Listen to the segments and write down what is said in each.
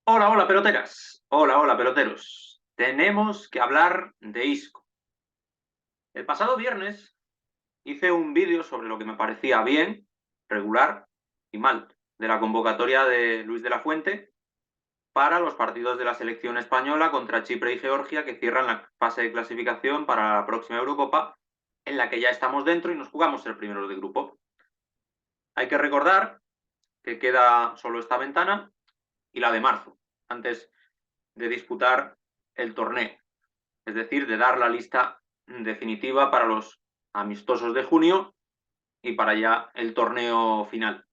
Hola, hola, peloteras. Hola, hola, peloteros. Tenemos que hablar de Isco. El pasado viernes hice un vídeo sobre lo que me parecía bien, regular y mal de la convocatoria de Luis de la Fuente para los partidos de la selección española contra Chipre y Georgia que cierran la fase de clasificación para la próxima Eurocopa, en la que ya estamos dentro y nos jugamos el primero de grupo. Hay que recordar que queda solo esta ventana y la de marzo, antes de disputar el torneo. Es decir, de dar la lista definitiva para los amistosos de junio y para ya el torneo final.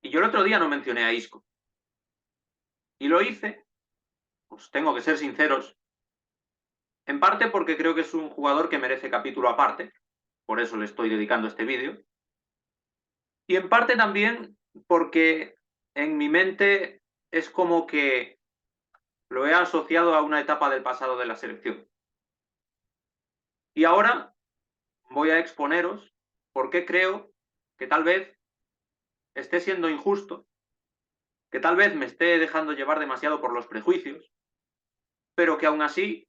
Y yo el otro día no mencioné a Isco. Y lo hice, pues tengo que ser sinceros, en parte porque creo que es un jugador que merece capítulo aparte, por eso le estoy dedicando este vídeo, y en parte también porque en mi mente es como que lo he asociado a una etapa del pasado de la selección. Y ahora voy a exponeros por qué creo que tal vez esté siendo injusto, que tal vez me esté dejando llevar demasiado por los prejuicios, pero que aún así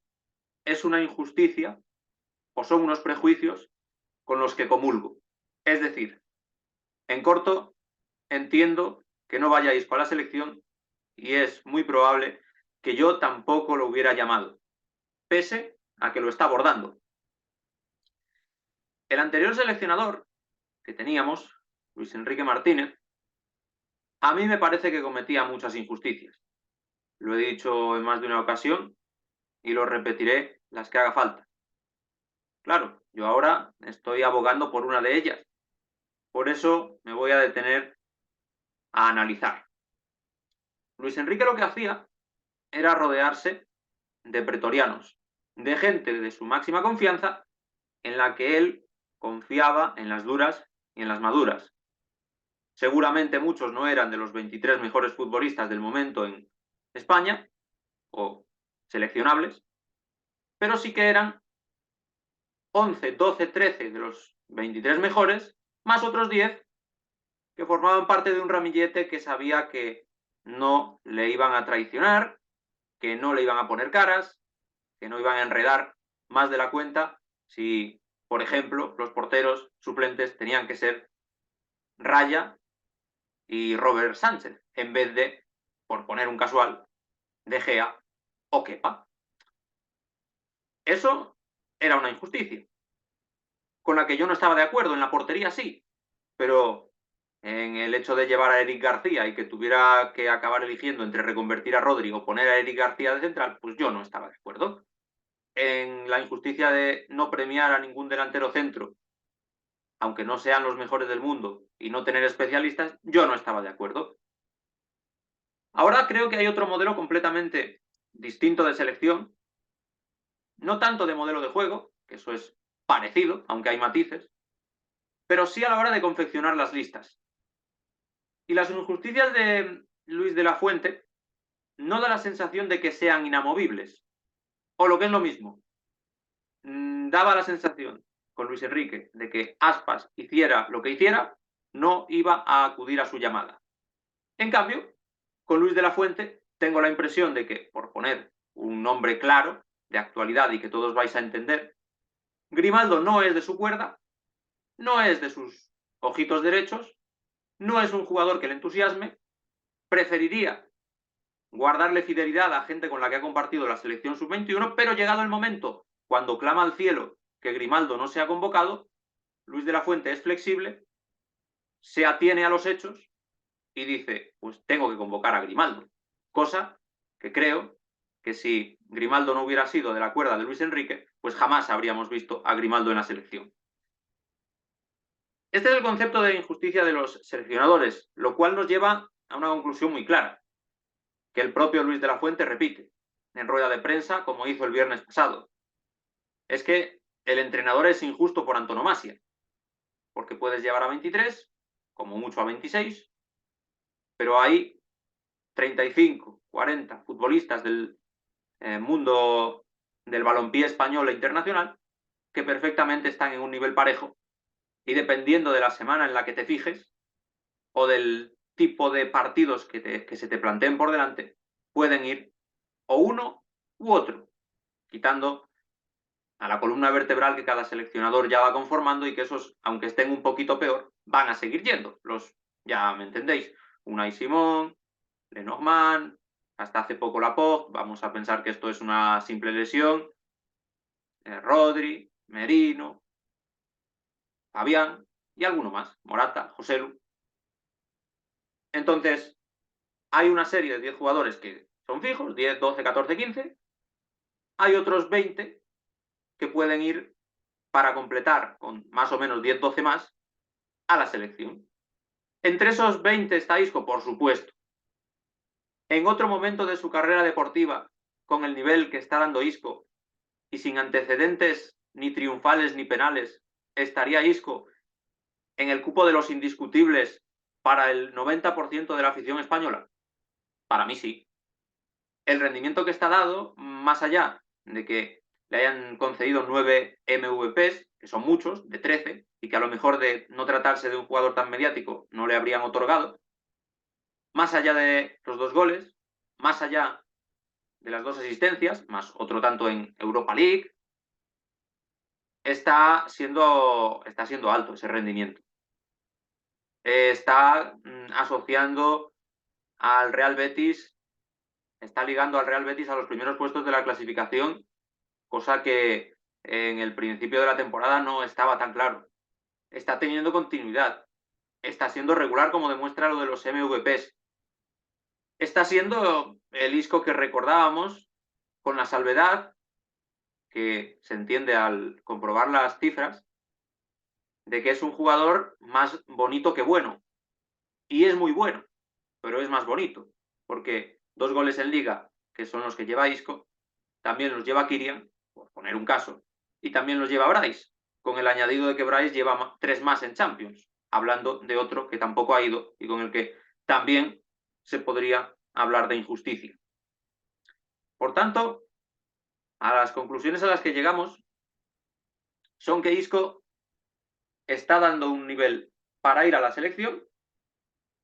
es una injusticia o son unos prejuicios con los que comulgo. Es decir, en corto, entiendo que no vayáis para la selección y es muy probable que yo tampoco lo hubiera llamado, pese a que lo está abordando. El anterior seleccionador que teníamos, Luis Enrique Martínez, a mí me parece que cometía muchas injusticias. Lo he dicho en más de una ocasión y lo repetiré las que haga falta. Claro, yo ahora estoy abogando por una de ellas. Por eso me voy a detener a analizar. Luis Enrique lo que hacía era rodearse de pretorianos, de gente de su máxima confianza en la que él confiaba en las duras y en las maduras. Seguramente muchos no eran de los 23 mejores futbolistas del momento en España o seleccionables, pero sí que eran 11, 12, 13 de los 23 mejores, más otros 10 que formaban parte de un ramillete que sabía que no le iban a traicionar, que no le iban a poner caras, que no iban a enredar más de la cuenta si, por ejemplo, los porteros suplentes tenían que ser Raya y Robert Sánchez, en vez de, por poner un casual, De Gea o Kepa. Eso era una injusticia, con la que yo no estaba de acuerdo. En la portería sí, pero en el hecho de llevar a Eric García y que tuviera que acabar eligiendo entre reconvertir a Rodri o poner a Eric García de central, pues yo no estaba de acuerdo. En la injusticia de no premiar a ningún delantero centro, aunque no sean los mejores del mundo, y no tener especialistas, yo no estaba de acuerdo. Ahora creo que hay otro modelo completamente distinto de selección, no tanto de modelo de juego, que eso es parecido, aunque hay matices, pero sí a la hora de confeccionar las listas. Y las injusticias de Luis de la Fuente no da la sensación de que sean inamovibles. O lo que es lo mismo, daba la sensación con Luis Enrique de que Aspas hiciera lo que hiciera, no iba a acudir a su llamada. En cambio, con Luis de la Fuente tengo la impresión de que, por poner un nombre claro, de actualidad y que todos vais a entender, Grimaldo no es de su cuerda, no es de sus ojitos derechos, no es un jugador que le entusiasme, preferiría guardarle fidelidad a gente con la que ha compartido la selección sub-21, pero llegado el momento, cuando clama al cielo que Grimaldo no se ha convocado, Luis de la Fuente es flexible, se atiene a los hechos y dice, pues tengo que convocar a Grimaldo. Cosa que creo que si Grimaldo no hubiera sido de la cuerda de Luis Enrique, pues jamás habríamos visto a Grimaldo en la selección. Este es el concepto de injusticia de los seleccionadores, lo cual nos lleva a una conclusión muy clara, que el propio Luis de la Fuente repite en rueda de prensa, como hizo el viernes pasado. Es que el entrenador es injusto por antonomasia, porque puedes llevar a 23, como mucho a 26, pero hay 35, 40 futbolistas del mundo del balompié español e internacional que perfectamente están en un nivel parejo y dependiendo de la semana en la que te fijes o del tipo de partidos que se te planteen por delante, pueden ir o uno u otro, quitando a la columna vertebral que cada seleccionador ya va conformando y que esos, aunque estén un poquito peor, van a seguir yendo. Ya me entendéis, Unai Simón, Lenormand, hasta hace poco Laporte, vamos a pensar que esto es una simple lesión, Rodri, Merino, Fabián y alguno más, Morata, Joselu. Entonces, hay una serie de 10 jugadores que son fijos, 10, 12, 14, 15. Hay otros 20 que pueden ir para completar con más o menos 10, 12 más a la selección. Entre esos 20 está Isco, por supuesto. En otro momento de su carrera deportiva, con el nivel que está dando Isco y sin antecedentes ni triunfales ni penales, estaría Isco en el cupo de los indiscutibles para el 90% de la afición española. Para mí sí. El rendimiento que está dado, más allá de que le hayan concedido 9 MVPs, que son muchos, de 13, y que a lo mejor de no tratarse de un jugador tan mediático no le habrían otorgado, más allá de los 2 goles, más allá de las 2 asistencias, más otro tanto en Europa League, está siendo alto ese rendimiento. Está asociando al Real Betis, está ligando al Real Betis a los primeros puestos de la clasificación, cosa que en el principio de la temporada no estaba tan claro. Está teniendo continuidad, está siendo regular como demuestra lo de los MVPs. Está siendo el Isco que recordábamos, con la salvedad que se entiende al comprobar las cifras, de que es un jugador más bonito que bueno. Y es muy bueno, pero es más bonito, porque 2 goles en Liga, que son los que lleva Isco, también los lleva Kylian, por poner un caso, y también los lleva Bryce, con el añadido de que Bryce lleva 3 más en Champions, hablando de otro que tampoco ha ido y con el que también se podría hablar de injusticia. Por tanto, a las conclusiones a las que llegamos son que Isco está dando un nivel para ir a la selección,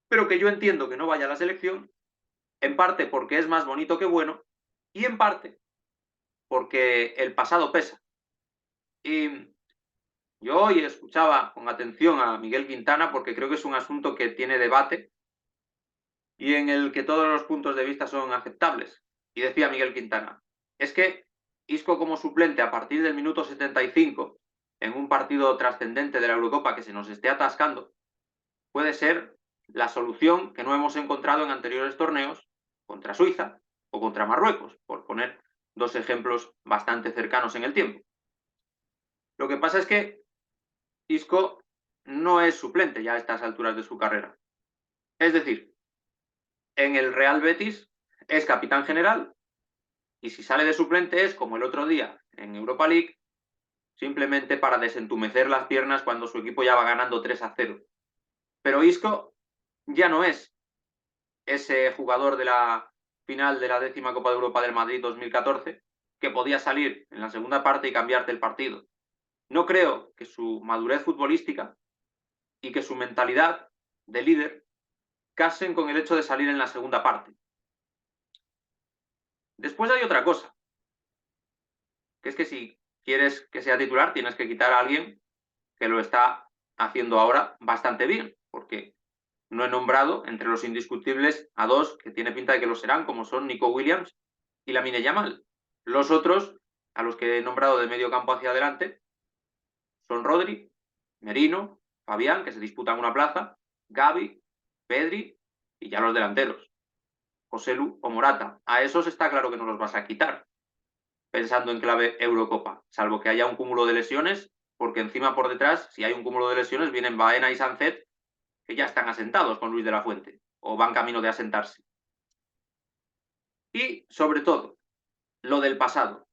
pero que yo entiendo que no vaya a la selección, en parte porque es más bonito que bueno, y en parte porque el pasado pesa. Y yo hoy escuchaba con atención a Miguel Quintana porque creo que es un asunto que tiene debate y en el que todos los puntos de vista son aceptables. Y decía Miguel Quintana, es que Isco como suplente a partir del minuto 75 en un partido trascendente de la Eurocopa que se nos esté atascando, puede ser la solución que no hemos encontrado en anteriores torneos contra Suiza o contra Marruecos, por poner 2 ejemplos bastante cercanos en el tiempo. Lo que pasa es que Isco no es suplente ya a estas alturas de su carrera. Es decir, en el Real Betis es capitán general y si sale de suplente es como el otro día en Europa League, simplemente para desentumecer las piernas cuando su equipo ya va ganando 3-0. Pero Isco ya no es ese jugador de la final de la 10ª Copa de Europa del Madrid 2014 que podía salir en la segunda parte y cambiarte el partido. No creo que su madurez futbolística y que su mentalidad de líder casen con el hecho de salir en la segunda parte. Después hay otra cosa, que es que si quieres que sea titular tienes que quitar a alguien que lo está haciendo ahora bastante bien, porque no he nombrado entre los indiscutibles a 2 que tiene pinta de que lo serán, como son Nico Williams y Lamine Yamal. Los otros, a los que he nombrado de medio campo hacia adelante, son Rodri, Merino, Fabián, que se disputan una plaza, Gavi, Pedri y ya los delanteros, Joselu o Morata. A esos está claro que no los vas a quitar, pensando en clave Eurocopa, salvo que haya un cúmulo de lesiones, porque encima por detrás, si hay un cúmulo de lesiones, vienen Baena y Sancet, que ya están asentados con Luis de la Fuente, o van camino de asentarse. Y, sobre todo, lo del pasado.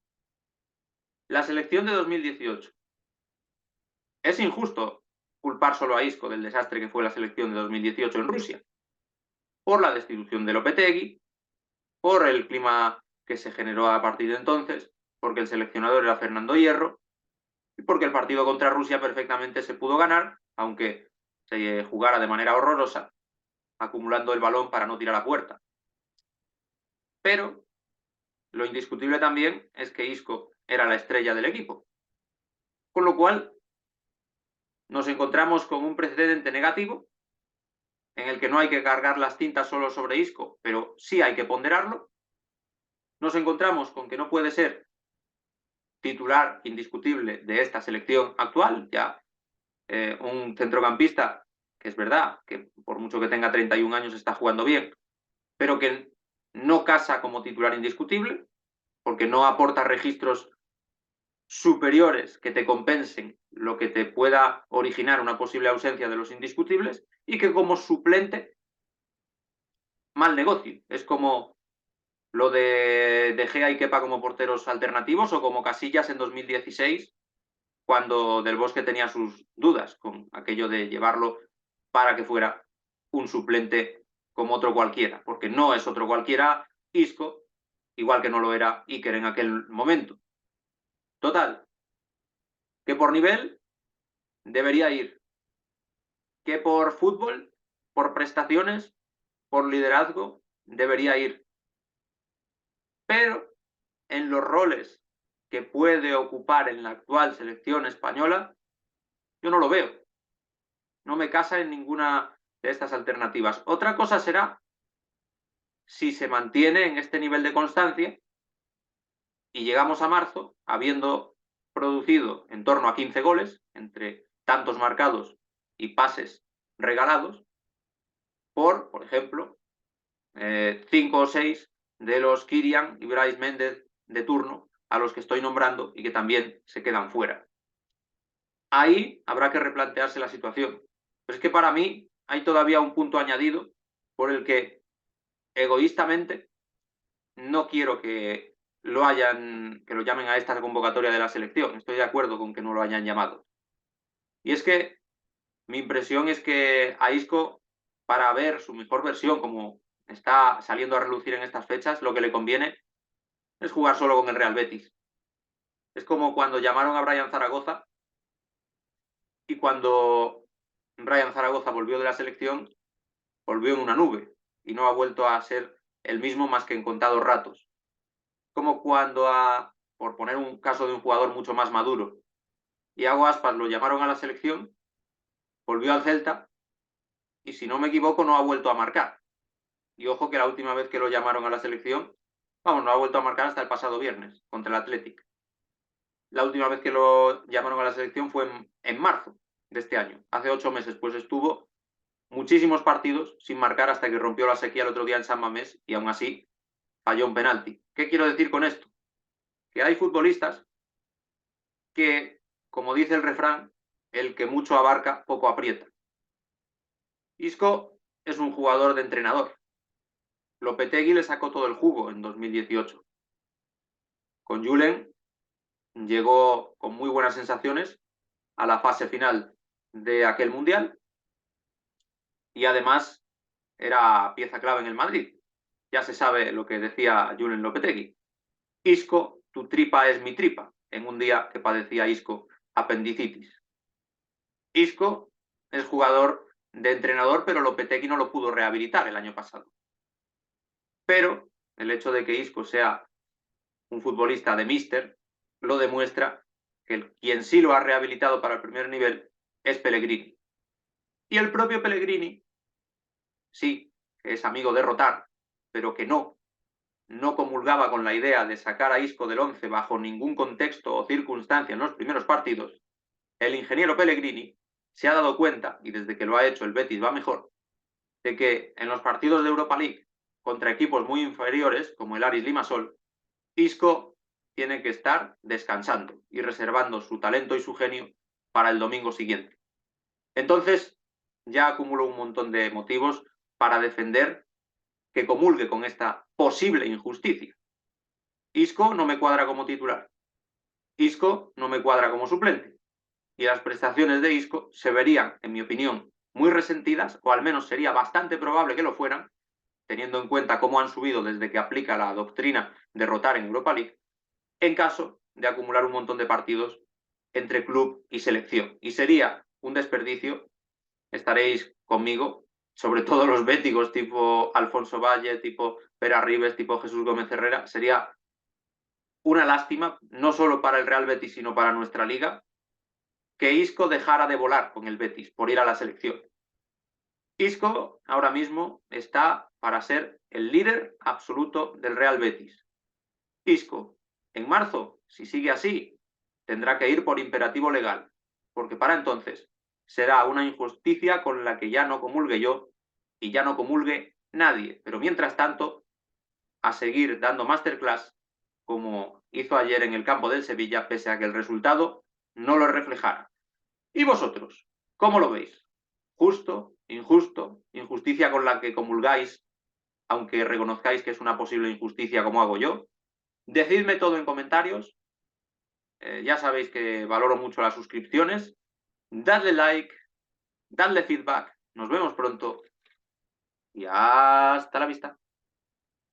La selección de 2018. Es injusto culpar solo a Isco del desastre que fue la selección de 2018 en Rusia, por la destitución de Lopetegui, por el clima que se generó a partir de entonces, porque el seleccionador era Fernando Hierro, y porque el partido contra Rusia perfectamente se pudo ganar, aunque se jugara de manera horrorosa, acumulando el balón para no tirar a puerta. Pero lo indiscutible también es que Isco era la estrella del equipo. Con lo cual, nos encontramos con un precedente negativo en el que no hay que cargar las tintas solo sobre Isco, pero sí hay que ponderarlo. Nos encontramos con que no puede ser titular indiscutible de esta selección actual, ya un centrocampista que es verdad que por mucho que tenga 31 años está jugando bien, pero que no casa como titular indiscutible, porque no aporta registros superiores que te compensen lo que te pueda originar una posible ausencia de los indiscutibles, y que como suplente, mal negocio. Es como lo de Gea y Kepa como porteros alternativos, o como Casillas en 2016, cuando Del Bosque tenía sus dudas con aquello de llevarlo para que fuera un suplente como otro cualquiera, porque no es otro cualquiera Isco, igual que no lo era Iker en aquel momento. Total, que por nivel debería ir, que por fútbol, por prestaciones, por liderazgo, debería ir. Pero en los roles que puede ocupar en la actual selección española, yo no lo veo. No me casa en ninguna de estas alternativas. Otra cosa será si se mantiene en este nivel de constancia y llegamos a marzo habiendo producido en torno a 15 goles, entre tantos marcados y pases regalados, por ejemplo, 5 o 6 de los Kylian y Brais Méndez de turno, a los que estoy nombrando y que también se quedan fuera. Ahí habrá que replantearse la situación. Pero es que para mí hay todavía un punto añadido por el que egoístamente no quiero que lo llamen a esta convocatoria de la selección. Estoy de acuerdo con que no lo hayan llamado. Y es que mi impresión es que a Isco, para ver su mejor versión, como está saliendo a relucir en estas fechas, lo que le conviene es jugar solo con el Real Betis. Es como cuando llamaron a Brian Zaragoza, y cuando Brian Zaragoza volvió de la selección, volvió en una nube y no ha vuelto a ser el mismo más que en contados ratos. Como cuando, por poner un caso de un jugador mucho más maduro, Iago Aspas lo llamaron a la selección, volvió al Celta y, si no me equivoco, no ha vuelto a marcar. Y ojo que la última vez que lo llamaron a la selección, vamos, no ha vuelto a marcar hasta el pasado viernes contra el Athletic. La última vez que lo llamaron a la selección fue en marzo de este año. Hace 8 meses, pues estuvo muchísimos partidos sin marcar hasta que rompió la sequía el otro día en San Mamés y aún así falló un penalti. ¿Qué quiero decir con esto? Que hay futbolistas que, como dice el refrán, el que mucho abarca, poco aprieta. Isco es un jugador de entrenador. Lopetegui le sacó todo el jugo en 2018. Con Julen llegó con muy buenas sensaciones a la fase final de aquel Mundial, y además era pieza clave en el Madrid. Ya se sabe lo que decía Julen Lopetegui. Isco, tu tripa es mi tripa, en un día que padecía Isco apendicitis. Isco es jugador de entrenador, pero Lopetegui no lo pudo rehabilitar el año pasado. Pero el hecho de que Isco sea un futbolista de míster lo demuestra, que quien sí lo ha rehabilitado para el primer nivel es Pellegrini. Y el propio Pellegrini, sí, que es amigo de rotar, pero que no comulgaba con la idea de sacar a Isco del 11 bajo ningún contexto o circunstancia en los primeros partidos. El ingeniero Pellegrini se ha dado cuenta, y desde que lo ha hecho el Betis va mejor, de que en los partidos de Europa League contra equipos muy inferiores, como el Aris Limassol, Isco tiene que estar descansando y reservando su talento y su genio para el domingo siguiente. Entonces, ya acumuló un montón de motivos para defender que comulgue con esta posible injusticia. Isco no me cuadra como titular. Isco no me cuadra como suplente. Y las prestaciones de Isco se verían, en mi opinión, muy resentidas, o al menos sería bastante probable que lo fueran, teniendo en cuenta cómo han subido desde que aplica la doctrina de rotar en Europa League, en caso de acumular un montón de partidos entre club y selección. Y sería un desperdicio, estaréis conmigo, sobre todo los béticos tipo Alfonso Valle, tipo Pere Arribes, tipo Jesús Gómez Herrera, sería una lástima, no solo para el Real Betis, sino para nuestra liga, que Isco dejara de volar con el Betis por ir a la selección. Isco ahora mismo está para ser el líder absoluto del Real Betis. Isco, en marzo, si sigue así, tendrá que ir por imperativo legal, porque para entonces será una injusticia con la que ya no comulgue yo y ya no comulgue nadie. Pero mientras tanto, a seguir dando masterclass como hizo ayer en el campo del Sevilla, pese a que el resultado no lo reflejara. ¿Y vosotros? ¿Cómo lo veis? ¿Justo? ¿Injusto? ¿Injusticia con la que comulgáis, aunque reconozcáis que es una posible injusticia como hago yo? Decidme todo en comentarios. Ya sabéis que valoro mucho las suscripciones. Dadle like, dadle feedback. Nos vemos pronto y hasta la vista.